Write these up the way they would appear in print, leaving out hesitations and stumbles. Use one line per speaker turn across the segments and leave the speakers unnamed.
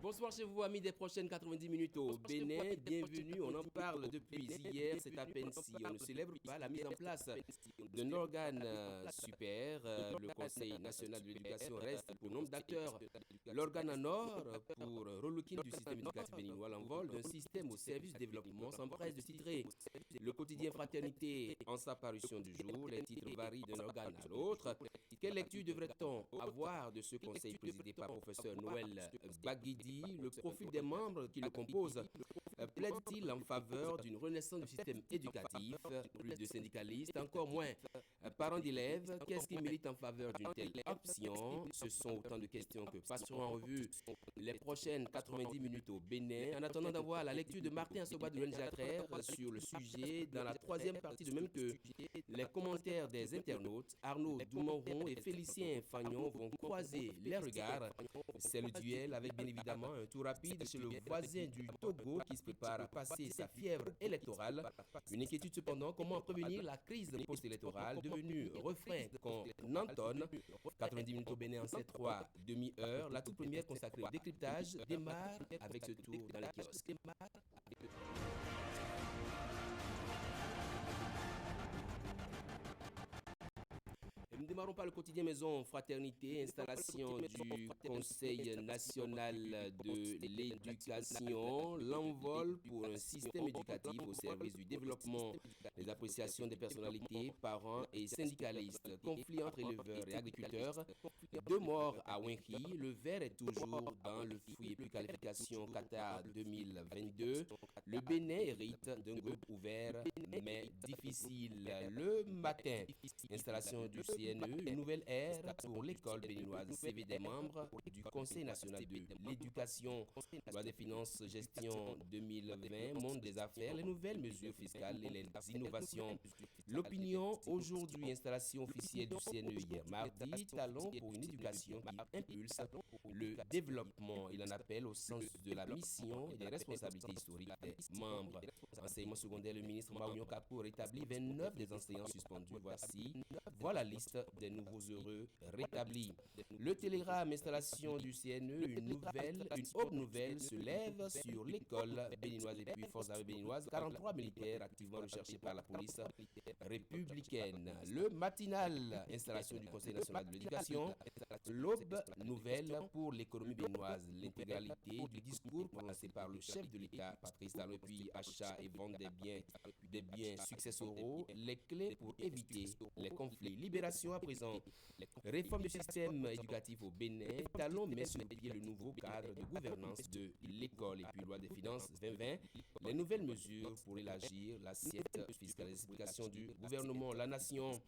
Bonsoir chez vous, amis des prochaines 90 minutes au Bénin. Bienvenue, on en parle depuis hier. C'est à peine si on ne célèbre pas la mise en place d'un organe super. Le Conseil national de l'éducation reste pour nombre d'acteurs l'organe en or pour relooking du système éducatif béninois. L'envol d'un système au service du développement s'empresse de titrer le quotidien Fraternité en sa parution du jour. Les titres varient d'un organe à l'autre. Quelle lecture devrait-on avoir de ce conseil présidé par professeur Noël Baguidi? Le profil des membres qui le composent plaide-t-il en faveur d'une renaissance du système éducatif? Plus de syndicalistes, encore moins parents d'élèves. Qu'est-ce qui milite en faveur d'une telle option? Ce sont autant de questions que passeront en revue les prochaines 90 minutes au Bénin. En attendant d'avoir la lecture de Martin Assoba de l'ONG sur le sujet, dans la troisième partie, de même que les commentaires des internautes, Arnaud Doumanron et Félicien Fagnon vont croiser les regards. C'est le duel avec bien évidemment un tour rapide chez le voisin du Togo qui se prépare à passer sa fièvre électorale. Une inquiétude cependant, comment prévenir la crise post-électorale devenue refrain qu'on entonne. 90 minutes au Bénin en ces 3 demi-heures. La toute première consacrée au décryptage démarre avec ce tour dans les kiosques. Nous ne démarrons pas le quotidien Maison Fraternité, installation du Conseil national de l'éducation, l'envol pour un système éducatif au service du développement, les appréciations des personnalités, parents et syndicalistes, conflit entre éleveurs et agriculteurs, 2 morts à Wenki, le vert est toujours dans le fouillis plus qualification Qatar 2022, le Bénin hérite d'un groupe ouvert mais difficile. Le matin, installation du CNE, une nouvelle ère pour l'école béninoise, CV des membres du Conseil national de l'éducation, loi des finances, gestion 2020, monde des affaires, les nouvelles mesures fiscales et les innovations. L'opinion aujourd'hui, installation officielle du CNE hier mardi, talon pour une éducation qui impulse le développement. Il en appelle au sens de la mission et des responsabilités historiques des membres. Enseignement secondaire, le ministre Maounion Kapo rétablit 29 des enseignants suspendus. Voilà la liste des nouveaux heureux rétablis. Le télégramme, installation du CNE, une autre nouvelle se lève sur l'école béninoise et puis forces armées béninoises. 43 militaires activement recherchés par la police républicaine. Le matinal, installation du Conseil national de l'éducation. L'aube nouvelle pour l'économie béninoise. L'intégralité du discours prononcé par le chef de l'État, Patrice Talon, et puis achat et vente des biens successoraux. Les clés pour éviter les conflits. Libération à présent. Réforme du système éducatif au Bénin. Talon met sur pied le nouveau cadre de gouvernance de l'école. Et puis loi des finances 2020. Les nouvelles mesures pour élargir l'assiette fiscale. Les explications du gouvernement. La nation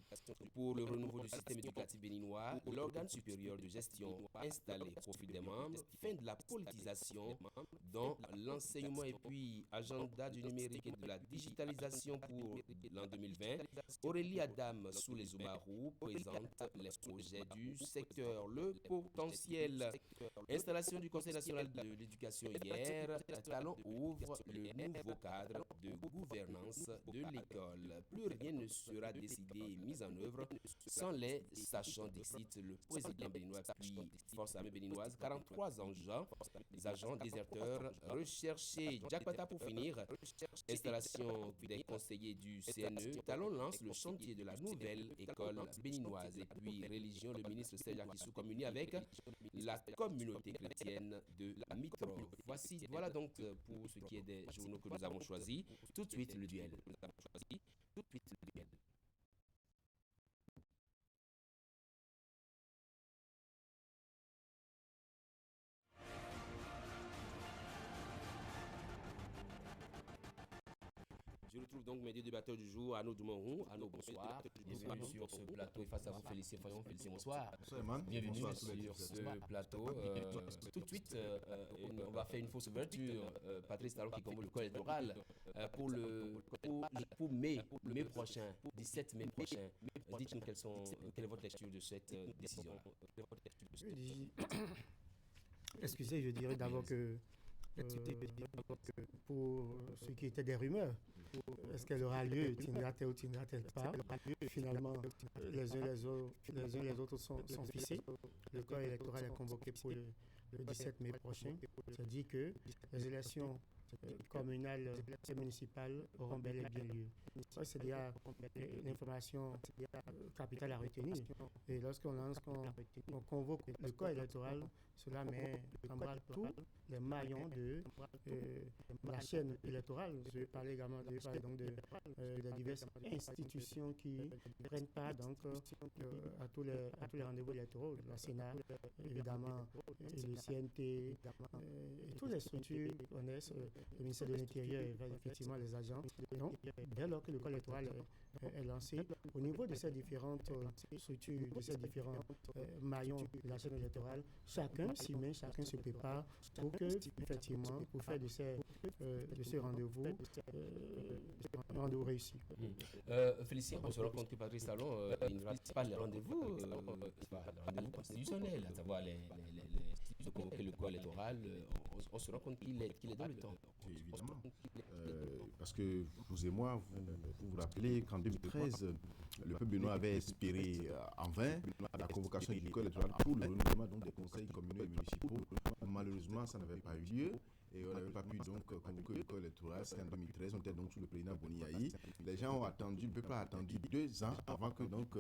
pour le renouveau du système éducatif béninois. L'organe supérieur de gestion installé au profit des membres. Fin de la politisation dans l'enseignement et puis agenda du numérique et de la digitalisation pour l'an 2020. Aurélie Adam sous les Oumarou présente les projets du secteur. Le potentiel. Installation du Conseil national de l'éducation hier. Talon ouvre le nouveau cadre de gouvernance de l'école. Plus rien ne sera décidé et mis en œuvre sans les sachants d'Ixit, le président béninois puis force armée béninoise. 43 agents déserteurs recherchés. Jack Pata pour finir. Installation des conseillers du CNE. Talon lance le chantier de la nouvelle école béninoise. Et puis religion, le ministre Serge Akissou communie avec la communauté chrétienne de Mitro. Voilà donc pour ce qui est des journaux que nous avons choisis. Tout de suite le duel. Je retrouve donc mes deux débatteurs du jour, Arnaud Doumanron. Arnaud, bonsoir. Bienvenue sur ce plateau et face à vous, Félicien Fayon. Félicien, bonsoir.
Bonsoir, Eman.
Bienvenue
Bonsoir
sur ce plateau. Tout de suite, on va faire une fausse ouverture. Patrice Talon qui convoque le corps électoral pour mai prochain, 17 mai prochain. Dites-nous quelle est votre lecture de cette décision-là.
Excusez, je dirais d'abord que pour ce qui était des rumeurs, est-ce qu'elle aura lieu, tiendra-t-elle ou tiendra-t-elle pas? Finalement, les uns les autres sont fixés. Le corps électoral est convoqué pour le le 17 mai prochain, c'est dit que les élections communales et municipales auront bel et bien lieu. Ça, c'est déjà l'information capitale à retenir. Et lorsqu'on on convoque le corps électoral, cela met en branle tous les maillons de la chaîne électorale. Je vais parler également de diverses institutions qui prennent part donc, à tous les rendez-vous électoraux, la Sénat, évidemment, et le CNT, et toutes les structures connaissent le ministère de l'Intérieur et effectivement les agents. Donc, dès lors que le corps électoral est lancé, au niveau de ces différentes structures, de ces différents maillons de la chaîne électorale, chacun s'y met, chacun se prépare pour que, effectivement, pour faire de ce rendez-vous un rendez-vous réussi.
Félicien, on se rend compte que Patrice Talon, il ne rate pas les rendez-vous, le rendez-vous constitutionnel, à savoir de convoquer le corps électoral. On se rend compte qu'il est dans le temps.
Évidemment. Parce que vous et moi, vous rappelez qu'en 2013, le peuple béninois avait espéré en vain la convocation du corps électoral pour le renouvellement des conseils communaux et municipaux. Malheureusement, ça n'avait pas eu lieu. Et on n'avait pas pu donc convoquer le corps électoral. C'était en 2013, on était donc sous le président Boni-Yahi. Les gens ont attendu, le peuple a attendu 2 ans avant que donc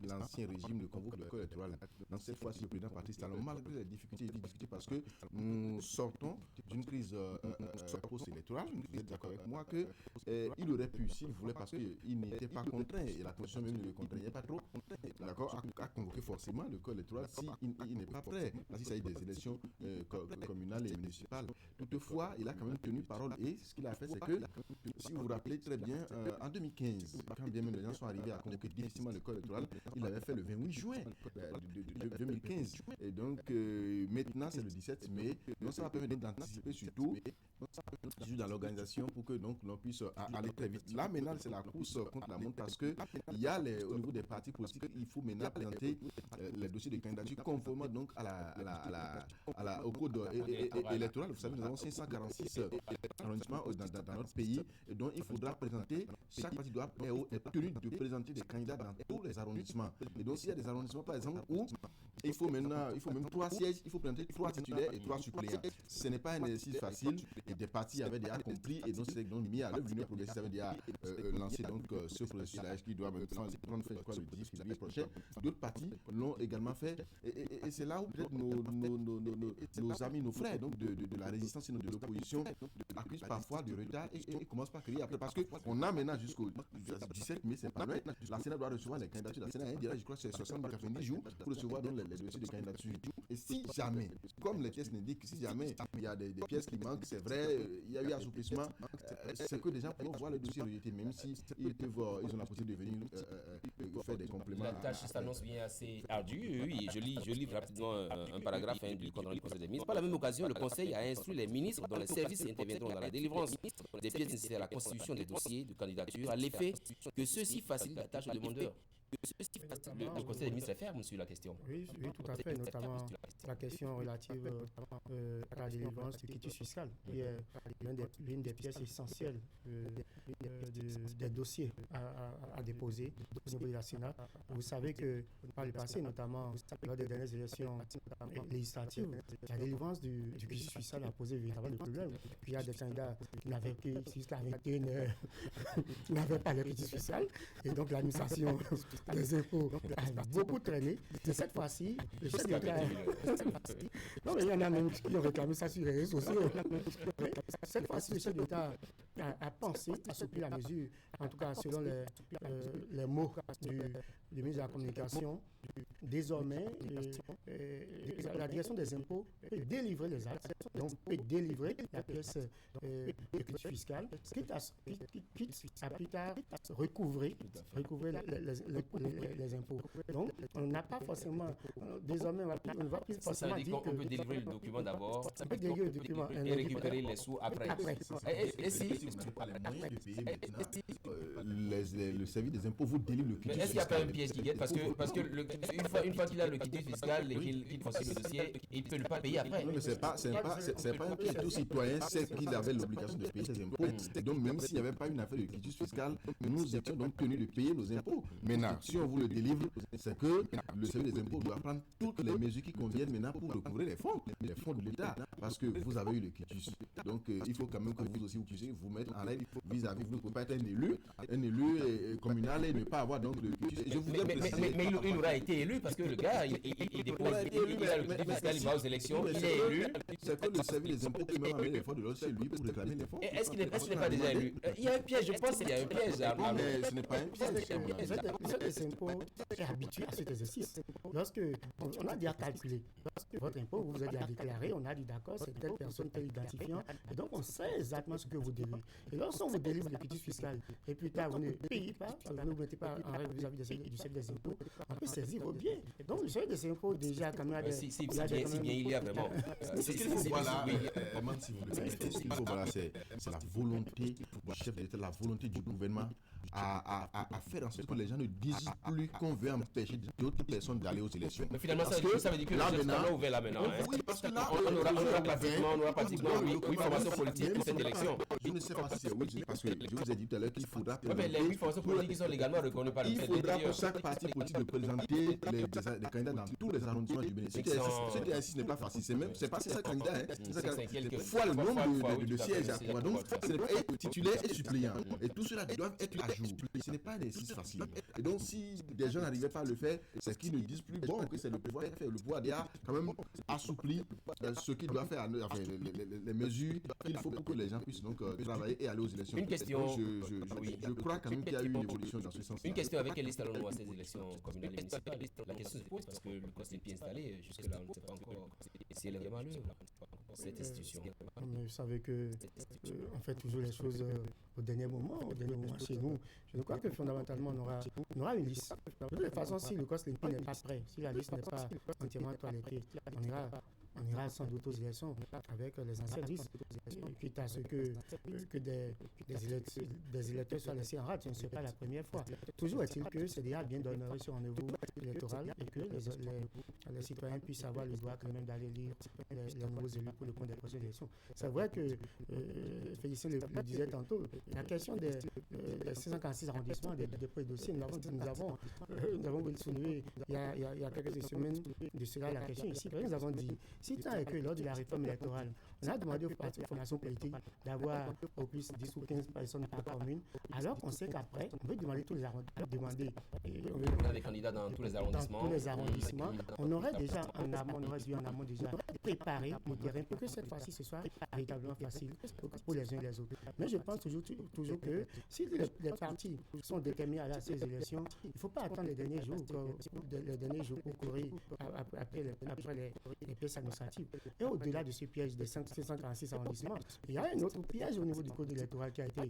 l'ancien régime ne convoque le corps électoral. Donc cette fois-ci, le président Patrice Talon, malgré les difficultés, il dit discuter parce que nous sortons d'une crise post-électorale. Vous êtes d'accord avec moi que il aurait pu, s'il voulait, parce qu'il n'était pas contraint, et la constitution même ne le contraignait pas trop, d'accord, à convoquer forcément le corps électoral s'il n'est pas prêt. S'il s'agit des élections communales et municipales. Toutefois, il a quand même tenu parole et ce qu'il a fait, c'est que, si vous vous rappelez très bien, en 2015, quand bien même les gens sont arrivés à convoquer difficilement le corps électoral, il avait fait le 28 juin de 2015. Et donc, maintenant, c'est le 17 mai. Donc, ça va permettre d'anticiper surtout dans l'organisation pour que donc l'on puisse aller très vite. Là, maintenant, c'est la course contre la montre parce que il y a au niveau des partis politiques, il faut maintenant présenter les dossiers de candidature conformément donc au code électoral. Vous savez, nous avons 546 arrondissements dans notre pays, et donc il faudra présenter, chaque parti est tenu de présenter des candidats dans tous les arrondissements. Et donc s'il y a des arrondissements par exemple où il faut même 3 sièges, il faut présenter 3 titulaires et 3 suppléants. Ce n'est pas un exercice facile, et des partis avaient déjà compris, et donc c'est donc mis à l'œuvre. L'Union progressiste avait déjà lancé donc ce processus-là qui doit prendre fin le 10 février prochain. D'autres partis l'ont également fait, et c'est là où peut-être nos amis, nos frères donc de la résistance et de l'opposition accusent parfois du retard et commencent par crier après, parce qu'on a maintenant jusqu'au 17 mai, c'est pas loin. La Sénat doit recevoir les candidatures. La Sénat a je crois que c'est 70-90 jours pour recevoir donc les dossiers de candidature. Et si jamais, comme les pièces l'indiquent, si jamais il y a des pièces qui manquent, c'est vrai, il y a eu assouplissement, c'est que des gens pourront voir le dossier rejeté, même si ils ont la possibilité de venir faire des compléments.
La tâche s'annonce bien assez ardue. Oui, je lis rapidement un paragraphe du compte rendu du Conseil des ministres. Par la même occasion, le Conseil a instruit les ministres dont les services interviendront dans la délivrance des pièces nécessaires à la constitution des dossiers de candidature, à l'effet que ceux-ci facilitent la tâche aux demandeurs. Le Conseil des ministres est ferme sur la question.
Oui, tout à fait, notamment la question relative à la délivrance du quitus fiscal, qui est l'une des pièces essentielles des dossiers à déposer au niveau de la Sénat. Vous savez que par le passé, notamment lors des dernières élections législatives, la délivrance du quitus fiscal a posé véritablement des problèmes. Il y a des candidats qui n'avaient pas le quitus fiscal, et donc l'administration des impôts a beaucoup traîné. Et cette fois-ci, le chef d'État... Non, mais il y en a même qui ont réclamé ça sur les réseaux sociaux. Cette fois-ci, le chef d'État a pensé assouplir la mesure, en tout cas selon les mots du ministre de la Communication. Désormais, la direction des impôts peut délivrer les actes, donc peut délivrer la pièce de quitus fiscal, quitte à plus tard recouvrer les impôts. Donc, on n'a pas forcément, désormais, on ne va plus forcément dire
qu'on peut délivrer le document d'abord
on peut délivrer le document
et récupérer les sous après. Et si
vous n'avez pas les moyens de payer maintenant, le service des impôts vous délivre le quitus
Mais est-ce qu'il n'y a
fiscal.
pas un piège qui guette? Parce que une fois qu'il a le quitus fiscal et qu'il consigne le dossier, il ne peut pas payer après.
Non, mais c'est pas un piège. Tout citoyen sait qu'il avait l'obligation de payer ses impôts. Et donc, même s'il n'y avait pas une affaire de quitus fiscal, nous étions donc tenus de payer nos impôts. Maintenant, si on vous le délivre, c'est que le service des impôts doit prendre toutes les mesures qui conviennent maintenant pour recouvrer les fonds de l'État. Parce que vous avez eu le quitus. Donc, il faut quand même que vous aussi, vous puissiez vous mettre en règle vis-à-vis. Vous ne pouvez pas être un élu communal et ne pas avoir donc le quitus. Et je vous ai précisé-
Mais il aura été élu parce que le gars, il dépose, il a le quitus fiscal, il va aux élections, il est élu.
C'est que le service des impôts qui m'a amené les fonds de l'autre chez lui pour réclamer les fonds.
Et est-ce qu'il n'est pas déjà élu? Il y a un piège, je pense qu'il y a un piège.
Non, mais ce n'est pas un piège.
Le service des impôts est habitué à cet exercice. Lorsque on a déjà calculé votre impôt, vous avez déjà déclaré, on a dit d'accord, c'est telle personne, tel identifiant, et donc on sait exactement ce que vous devez. Et lorsqu'on vous délivre le quitus fiscal, et plus tard vous ne payez pas, vous ne vous mettez pas en règle vis-à-vis du service des impôts, on peut saisir vos biens. Donc le service des impôts déjà quand même
Si bien il y a vraiment.
Ce qu'il faut voir là, même si vous le permettez, ce qu'il faut voir là, c'est la volonté du chef de l'État, la volonté du gouvernement à faire en sorte que les gens ne disent plus qu'on veut empêcher d'autres personnes d'aller aux élections.
Mais finalement, ça veut dire que
là,
le
maintenant,
est ouvert là maintenant.
oui, parce que là,
on aura pratiquement 8 formations politiques pour cette élection.
Je ne sais pas si c'est oui, parce que je vous ai dit tout à l'heure qu'il faudra
Mais les 8 formations politiques qui sont légalement reconnues par le
il faudra pour chaque parti politique de présenter les candidats dans tous les arrondissements du Bénin. Ce qui ainsi n'est pas facile. C'est pas 600 candidats. Fois le nombre de sièges à pouvoir. Donc, ce n'est pas être titulaire et suppléant. Et tout cela doit être à jour. Ce n'est pas un exercice facile. Et donc, si des gens n'arrivaient pas à le faire, c'est qu'ils ne disent plus bon que c'est le pouvoir qui a fait. Le pouvoir a quand même assoupli ce qu'il doit faire, enfin, les mesures qu'il faut pour que les gens puissent donc travailler et aller aux élections.
Une question.
Je crois quand même qu'il y a eu une évolution dans ce sens.
Une question, avec quelle liste allons-nous à ces élections communales et municipales? La question se pose parce que le code n'est pas installé. Jusque-là, on ne sait pas encore si elle est vraiment à l'œuvre, cette institution.
Mais vous savez que on fait toujours les choses au dernier moment chez nous. Je crois que fondamentalement, on aura une liste. De toute façon, si le COSLEP n'est pas prêt, si la liste n'est pas entièrement toilettée, on ira sans doute aux élections avec les anciennes listes, quitte à ce que des électeurs soient laissés en rade. Ce ne serait pas la première fois. Toujours est-il que c'est déjà bien d'honorer son rendez-vous électoral et que les citoyens puissent avoir le droit quand même d'aller lire les nouveaux élus pour le compte des prochaines élections. C'est vrai que Félicien le disait tantôt, la question des 646 arrondissements, des dépôts et dossiers, nous avons voulu soulever il y a quelques semaines de cela la question ici. Nous avons dit, si tant est que lors de la réforme électorale, on a demandé aux partis de formation politique d'avoir au plus 10 ou 15 personnes par commune, alors qu'on sait qu'après, on veut demander tous les arrondissements.
On a des candidats dans tous les arrondissements.
Dans tous les arrondissements. On aurait déjà en amont déjà préparé le terrain pour que cette fois-ci ce soit véritablement facile pour les uns et les autres. Mais je pense toujours que si les partis sont déterminés à aller à ces élections, il ne faut pas attendre les derniers jours pour courir après les pièces administratives. Et au-delà de ce piège des 546 arrondissements, il y a un autre piège au niveau du code électoral qui a été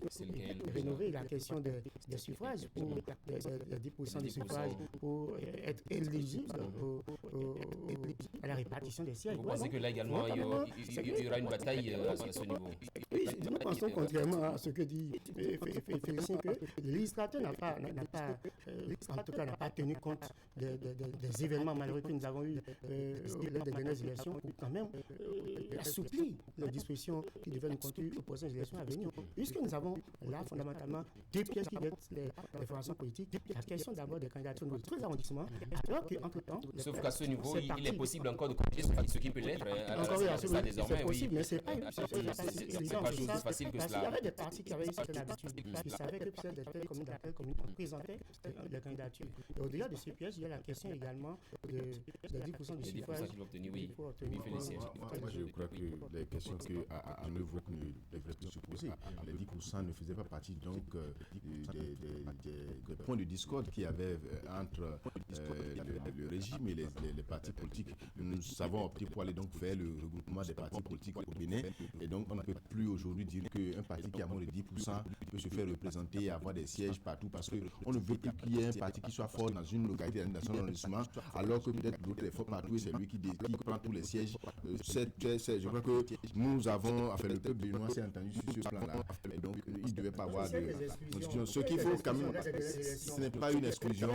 rénové, la question des suffrages, pour les 10% des suffrages pour être éligible à la répartition des sièges.
Vous pensez que là également, il y aura une bataille à ce niveau?
Oui, nous pensons contrairement à ce que dit Félicien, que le législateur n'a pas tenu compte des événements malheureux que nous avons eus lors des dernières élections pour quand même assouplir les dispositions qui devaient nous conduire aux prochaines élections à venir. Puisque nous avons là fondamentalement deux pièges qui guettent les formations politiques. La question d'abord des candidatures dans tous les arrondissements, alors qu'entre-temps...
Sauf qu'à ce niveau, il est possible encore de corriger ce qui peut l'être.
C'est possible, mais c'est pas
chose facile que
cela.
cela.
Il y avait des partis qui avaient eu cette habitude. Ils savaient que peut-être de telle commune, on présentait les candidatures. Et au-delà de ces pièges, il y a la question également des 10% du suffrage.
Oui, Félicien.
Moi, je crois que les questions qu'à nouveau ne devraient plus se poser. Les 10% ne faisaient pas partie donc des points de discorde qu'il y avait entre le régime et les partis politiques. Nous avons opté pour aller donc faire le regroupement des partis politiques au Bénin. Et donc, on ne peut plus aujourd'hui dire qu'un parti qui a moins de 10% peut se faire représenter et avoir des sièges partout parce qu'on ne veut plus qu'il y ait un parti qui soit fort dans une localité, dans un arrondissement, alors que peut-être l'autre est fort partout et c'est lui qui prend tous les sièges. Je crois que nous avons, enfin le peuple béninois s'est entendu sur ce plan-là. Et donc, il ne devait pas avoir de constitution. Ce qu'il faut quand même, ce n'est pas une exclusion.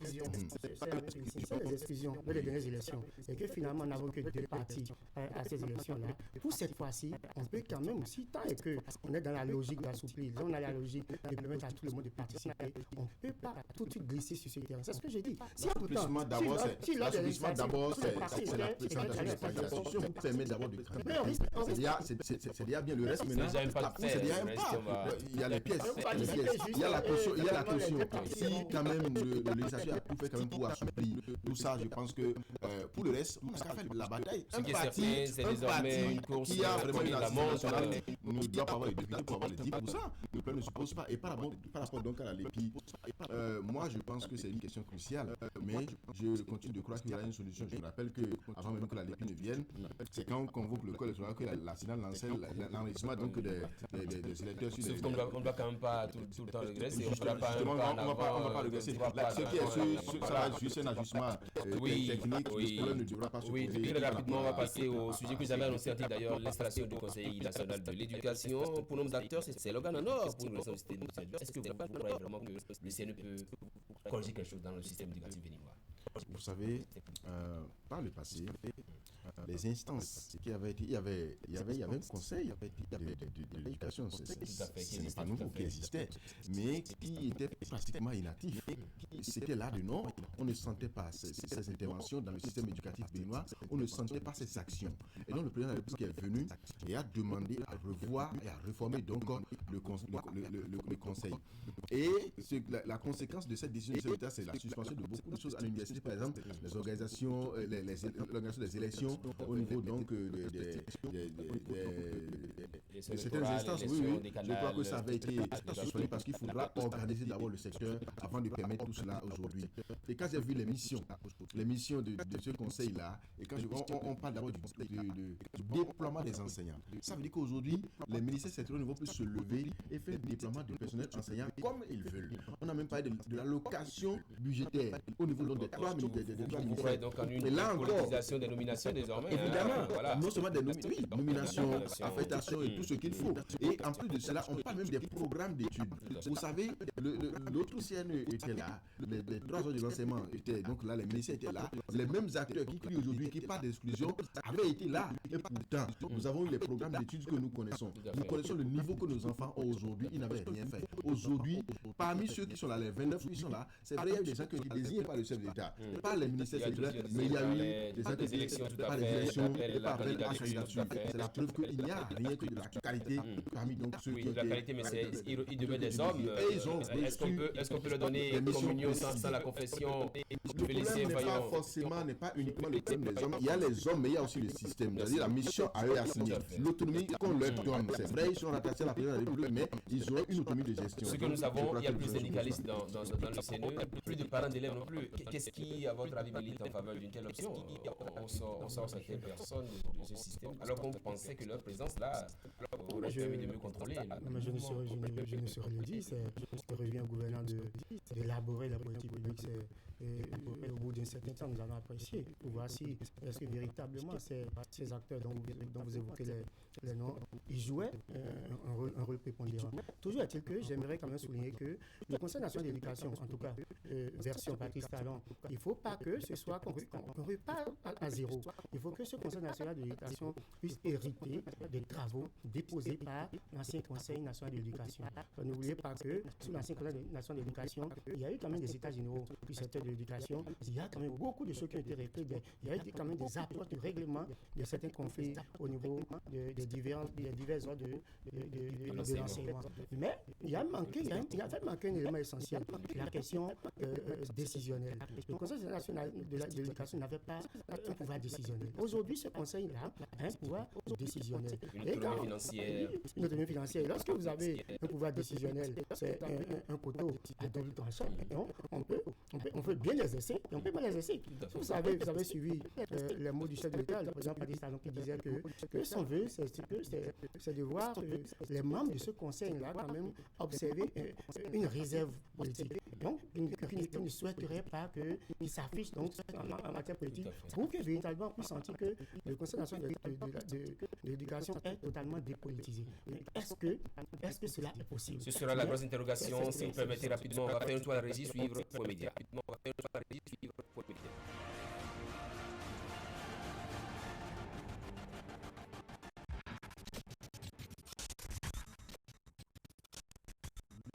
C'est les exclusions de les dernières élections. Et que finalement, nous n'avons que 2 partis à ces élections-là. Pour cette fois-ci, on peut quand même aussi, tant et qu'on est dans la logique d'assouplir, on a la logique de permettre à tout le monde de participer, on ne peut pas tout de suite glisser sur ce terrain. C'est ce que j'ai dit. Si
l'assouplissement d'abord, c'est la présentation des partis de la Constitution qui permet d'abord de créer. C'est déjà bien le reste maintenant. C'est déjà un pas. Il y a les pièces. Il y a la caution. Si quand même le législateur a tout fait quand même pour assouplir tout ça, je pense que pour le reste, on a fait la bataille.
Ce qui est certain, c'est désormais une course
qui a vraiment une assise nationale ne doit pas avoir les députés pour avoir les 10%. Le problème ne se pose pas. Et par rapport donc à la LEPI, moi je pense que c'est une question cruciale, mais je continue de croire qu'il y aura une solution. Je me rappelle que avant même que la LEPI ne vienne, c'est quand on convoque le code électoral que la Sénat lançait l'enregistrement donc des électeurs sur
sauf qu'on ne doit quand même pas tout le temps regresser. On ne va
pas regresser. Ce qui est c'est un ajustement technique, le problème ne devra pas se poser.
Oui, très rapidement, on va passer au sujet que j'avais annoncé d'ailleurs, l'installation du Conseil national de l'éducation. Pour nombre d'acteurs, c'est l'organe en or pour une raison de système. Est-ce que vous croyez vraiment que le CNE peut corriger quelque chose dans le système éducatif béninois?
Vous savez, par le passé, les instances qui avaient été, il y avait un conseil de l'éducation, ce n'est pas nouveau, qui existait, mais qui était pratiquement inactif. C'était là de non, on ne sentait pas ces interventions dans le système éducatif béninois, on ne sentait pas ces actions. Et donc le président de la République est venu et a demandé à revoir et à réformer donc le conseil. Et la conséquence de cette décision de l'État, c'est la suspension de beaucoup de choses à l'université, par exemple, les organisations, l'organisation des élections au niveau donc de certaines instances. Oui, je crois que ça avait été suspendu parce qu'il faudra organiser d'abord le secteur avant de permettre tout cela aujourd'hui. Et quand j'ai vu les missions de ce conseil-là, et quand on parle d'abord du déploiement des enseignants, ça veut dire qu'aujourd'hui, les ministères sectoriels ne vont plus se lever et faire le déploiement du personnel enseignant comme ils veulent. On a même parlé de l'allocation budgétaire au niveau donc des 3 ministères.
Vous croyez donc en une politisation des nominations désormais?
Évidemment, non seulement des nominations, affectations et tout ce qu'il faut. Et en plus de cela, on parle même des programmes d'études. Vous savez, l'autre CNE était là, les 3 heures de l'enseignement étaient, donc là les ministères étaient là, les mêmes acteurs qui crient aujourd'hui, qui parlent d'exclusion, avaient été là. Et pourtant, nous avons eu les programmes d'études que nous connaissons. Nous connaissons le niveau que nos enfants ont aujourd'hui, ils n'avaient rien fait. Aujourd'hui, parmi ceux qui sont là, les 29 qui sont là, c'est vrai, il y a eu des gens qui ont été désignés par le chef d'État, par les ministères sectoriels, mais il y a eu des élections, par les élections et par appel à candidature. C'est la preuve qu'il n'y a rien que de la qualité parmi donc ceux qui ont été...
la qualité, mais ils devaient des hommes. Est-ce qu'on peut leur donner une communion sans la confession?
Le problème n'est pas uniquement le problème des hommes. Il y a les hommes, mais il y a aussi le système. C'est-à-dire la mission à eux assignée. L'autonomie qu'on leur donne, c'est vrai, ils sont rattachés à la présidence de la République, mais ils auront une autonomie de gestion.
Ce que nous savons, il y a plus syndicalistes dans le CNE, plus de parents d'élèves non plus. Qu'est-ce qui, à votre avis, milite en faveur d'une telle option? On sort certaines personnes de ce système, alors qu'on pensait que leur présence là aurait permis de mieux contrôler.
Je ne saurais le dire, c'est revient au gouvernant d'élaborer la politique publique. Au bout d'un certain temps, nous allons apprécier pour voir si est-ce que véritablement ces acteurs dont vous évoquez les noms, ils jouaient un rôle prépondérant. Toujours est-il que j'aimerais quand même souligner que le Conseil national d'éducation, en tout cas version Patrice Talon, il ne faut pas que ce soit qu'on repart à zéro. Il faut que ce Conseil national d'éducation puisse hériter des travaux déposés par l'ancien Conseil national d'éducation. N'oubliez pas que sous l'ancien Conseil national d'éducation, il y a eu quand même des états généraux du secteur de l'éducation. Il y a quand même beaucoup de choses qui ont été réglées. Il y a eu quand même des apports de règlement de certains conflits au niveau des divers ordres de l'enseignement. Mais il avait manqué un élément essentiel, la question décisionnelle. Le Conseil national de l'éducation n'avait pas un pouvoir décisionnel. Aujourd'hui, ce conseil-là a un pouvoir décisionnel. Une autonomie financière. Lorsque vous avez un pouvoir décisionnel, c'est un couteau à double tranchant. On peut bien l'exercer et on peut mal l'exercer. Vous avez suivi les mots du chef de l'État, le président Patrice Talon, qui disait que son vœu, c'est de voir les membres de ce conseil-là quand même observer une réserve politique. Donc, une ne souhaiterait pas qu'il s'affiche donc en matière politique pour que véritablement on puisse sentir que le Conseil national de l'éducation est totalement dépolitisé. Est-ce que cela est possible?
Ce sera la grosse interrogation. Si vous permettez rapidement, on va faire un tour à la régie, suivre Point Média.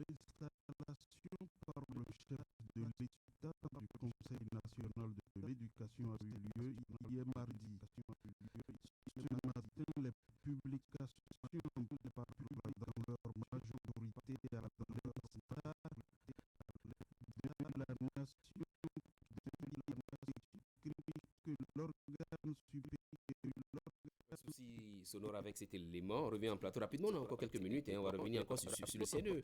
L'installation par le chef de l'État du Conseil national de l'éducation a eu lieu hier mardi. Ce matin, les publications un peu partout dans leur majorité à la grandeur centrale de la nation que l'organe supérieur.
Un souci sonore avec cet élément. On revient en plateau rapidement. On a encore quelques minutes et on va revenir encore sur le CNE.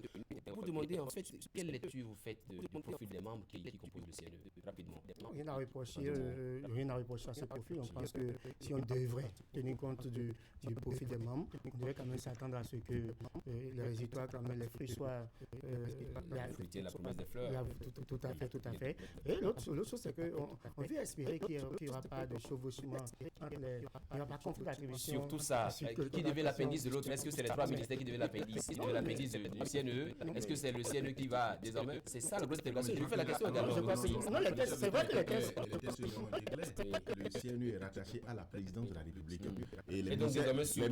Vous demandez en fait quelle lecture vous faites du profil des membres qui composent le CNE rapidement.
Rien à reprocher à ce profil. On pense que si on devrait tenir compte du profil des membres, on devrait quand même s'attendre à ce que les résultats, quand même les fruits soient
la promesse des fleurs.
Tout à fait. Et l'autre chose, c'est qu'on veut espérer qu'il n'y aura pas de chevauchement entre les. Il n'y aura pas de conflit d'attribution.
Surtout ça, qui devait l'appendice de l'autre? Est-ce que c'est les trois ministères qui devaient l'appendice du CNE? Est-ce que c'est le CNE qui va désormais? C'est ça le gros interrogation. Je vous fais la question également.
Non, les tests, c'est vrai que les tests.
Le CNU est rattaché à la présidence de la République. Et les
donc,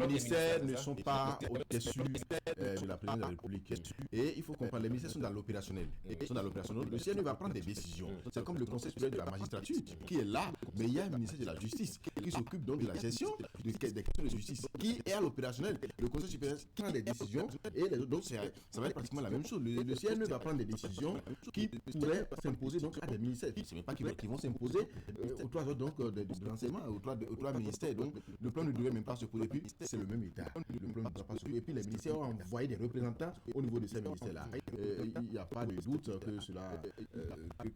ministères ne sont pas au-dessus de la présidence de la République. Et il faut comprendre, les ministères sont dans l'opérationnel. Le CNU va prendre des décisions. C'est comme le Conseil supérieur de la magistrature qui est là, mais il y a un ministère de la justice qui s'occupe donc de la gestion des questions de justice, qui est à l'opérationnel. Le Conseil supérieur prend des décisions et les autres, donc ça va être pratiquement la même chose. Le CNE va prendre des décisions qui pourraient s'imposer donc à des ministères. Ce n'est pas qui vont s'imposer aux trois autres donc de l'enseignement, aux trois ministères. Donc le plan ne devrait même pas se poser. Puis c'est le même État. Le plan ne devrait pas se poser. Et puis les ministères ont envoyé des représentants au niveau de ces ministères-là. Il n'y a pas de doute que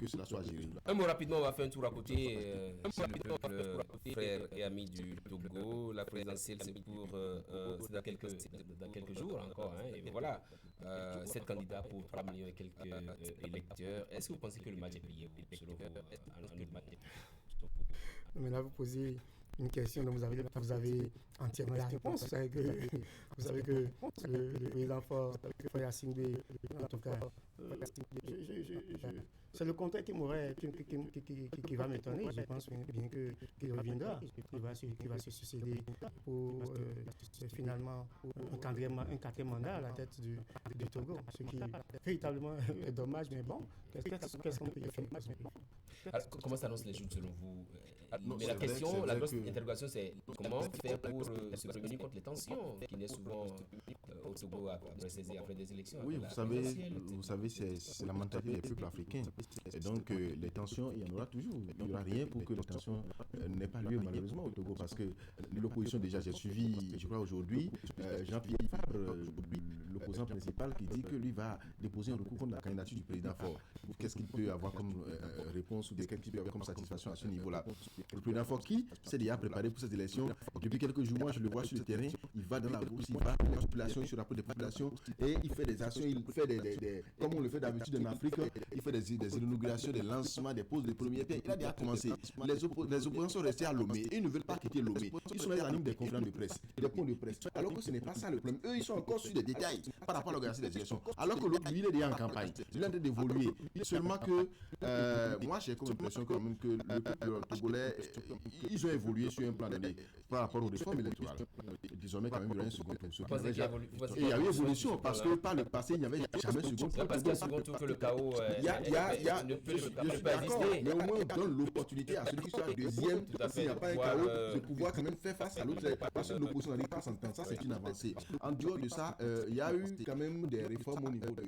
cela soit géré.
Un mot rapidement, on va faire un tour à côté sur le peuple frère et ami du Togo. La présidentielle, c'est dans quelques jours encore. Et voilà, 7 candidats pour 3 millions et quelques électeurs. Est-ce que vous pensez que le match est plié, selon vous, en autre match?
Mais là, vous posez une question dont vous avez entièrement la réponse. Vous savez que le président Fort Yacine, en tout cas, c'est le contexte qui va m'étonner. Je pense bien qu'il reviendra. Il va se succéder pour finalement un quatrième mandat à la tête du Togo. Ce qui véritablement est dommage, mais bon, qu'est-ce qu'on peut y faire?
Alors, comment s'annoncent les choses selon vous? Mais la grosse interrogation, c'est comment faire pour se prémunir contre les tensions qui naissent souvent au Togo après des élections?
Oui, vous savez, c'est la mentalité des peuples africains. Et donc, les tensions, il y en aura toujours. Il n'y aura rien pour que les tensions n'aient pas lieu, malheureusement, au Togo. Parce que l'opposition, déjà, j'ai suivi, je crois, aujourd'hui, Jean-Pierre Fabre, l'opposant principal, qui dit que lui va déposer un recours contre la candidature du président Faure. Qu'est-ce qu'il peut avoir comme réponse ou qu'est-ce qu'il peut avoir comme satisfaction à ce niveau-là? Le président Faure qui s'est déjà préparé pour cette élection. Depuis quelques jours, moi, je le vois sur le terrain. Il va dans la bourse, il va dans la population, il se rapproche des populations et il fait des actions. Il fait comme on le fait d'habitude en Afrique, il fait des inaugurations, des lancements, des poses de premiers pierres. Il a déjà commencé. Les opposants sont restés à Lomé. Ils ne veulent pas quitter Lomé. Ils sont là, animent des conférences de presse, des points de presse. Alors que ce n'est pas ça le problème. Eux, ils sont encore sur des détails par rapport à l'organisation des élections. Alors que l'autre, lui, il est déjà en campagne. Il est en train d'évoluer. Seulement que moi, j'ai comme impression quand même que le peuple togolais, ils ont évolué sur un plan donné par rapport aux réformes électorales. Désormais, quand même, il y aura un second tour. Et il y a eu évolution parce que par le passé, il n'y avait jamais un second tour.
Parce qu'il y a un second tour que le chaos ne peut pas exister.
Mais au moins, on donne l'opportunité à celui qui soit deuxième, s'il n'y a pas un chaos, de pouvoir quand même faire face à l'autre. Parce que l'opposition n'arrive pas à s'entendre. Ça, c'est une avancée. En dehors de ça, il y a eu quand même des réformes au niveau de